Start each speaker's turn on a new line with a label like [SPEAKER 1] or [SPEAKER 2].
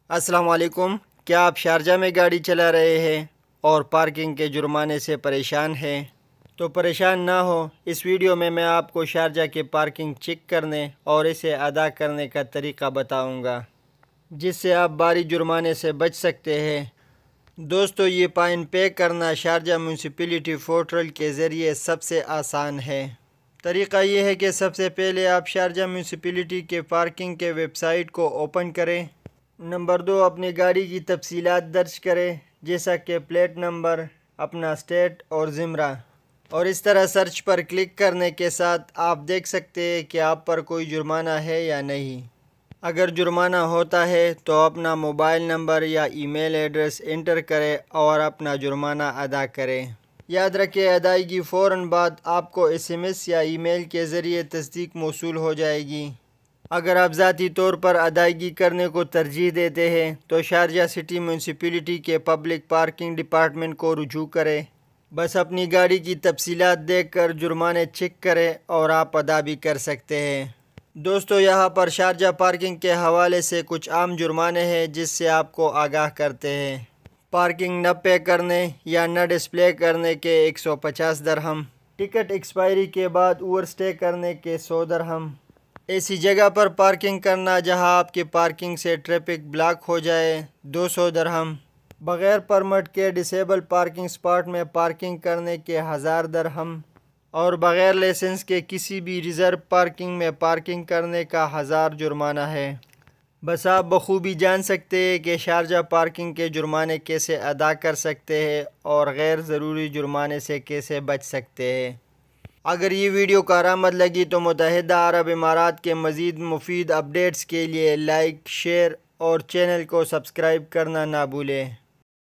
[SPEAKER 1] السلام علیکم۔ کیا آپ شارجہ میں گاڑی چلا رہے ہیں اور پارکنگ کے جرمانے سے پریشان ہیں؟ تو پریشان نہ ہو، اس ویڈیو میں آپ کو شارجہ کے پارکنگ چیک کرنے اور اسے ادا کرنے کا طریقہ بتاؤں گا، جس سے آپ بھاری جرمانے سے بچ سکتے ہیں۔ دوستو، یہ فائن پے کرنا شارجہ میونسپلٹی پورٹل کے ذریعے سب سے آسان ہے۔ طریقہ یہ ہے کہ سب سے پہلے آپ شارجہ میونسپلٹی کے پارکنگ کے ویب سائٹ کو اوپن کریں۔ نمبر 2، اپنی گاڑی کی تفصیلات درج کریں، جیسا کہ پلیٹ نمبر، اپنا اسٹیٹ اور زمرہ، اور اس طرح سرچ پر کلک کرنے کے ساتھ آپ دیکھ سکتے ہیں کہ آپ پر کوئی جرمانہ ہے یا نہیں۔ اگر جرمانہ ہوتا ہے تو اپنا موبائل نمبر یا ای میل ایڈریس انٹر کریں اور اپنا جرمانہ ادا کریں۔ یاد رکھیں، ادائیگی فوراً بعد آپ کو SMS یا ای میل کے ذریعے تصدیق موصول ہو جائے گی۔ اگر آپ ذاتی طور پر ادائیگی کرنے کو ترجیح دیتے ہیں تو شارجہ سٹی میونسپلٹی کے پبلک پارکنگ ڈپارٹمنٹ کو رجوع کریں۔ بس اپنی گاڑی کی تفصیلات دیکھ کر جرمانے چیک کریں اور آپ ادا بھی کر سکتے ہیں۔ دوستو، یہاں پر شارجہ پارکنگ کے حوالے سے کچھ عام جرمانے ہیں جس سے آپ کو آگاہ کرتے ہیں۔ پارکنگ نہ پے کرنے یا نہ ڈسپلے کرنے کے 150 درہم، ٹکٹ ایکسپائری کے بعد اوور سٹے کرنے کے 100 درہم، ایسی جگہ پر پارکنگ کرنا جہاں آپ کی پارکنگ سے ٹریفک بلاک ہو جائے 200 درہم، بغیر پرمٹ کے ڈسیبل پارکنگ سپاٹ میں پارکنگ کرنے کے 1000 درہم، اور بغیر لائسنس کے کسی بھی ریزرو پارکنگ میں پارکنگ کرنے کا 1000 جرمانہ ہے۔ بس آپ بخوبی جان سکتے ہیں کہ شارجہ پارکنگ کے جرمانے کیسے ادا کر سکتے ہیں اور غیر ضروری جرمانے سے کیسے بچ سکتے ہیں۔ اگر یہ ویڈیو کارآمد لگی تو متحدہ عرب امارات کے مزید مفید اپڈیٹس کے لیے لائک، شیئر اور چینل کو سبسکرائب کرنا نہ بھولیں۔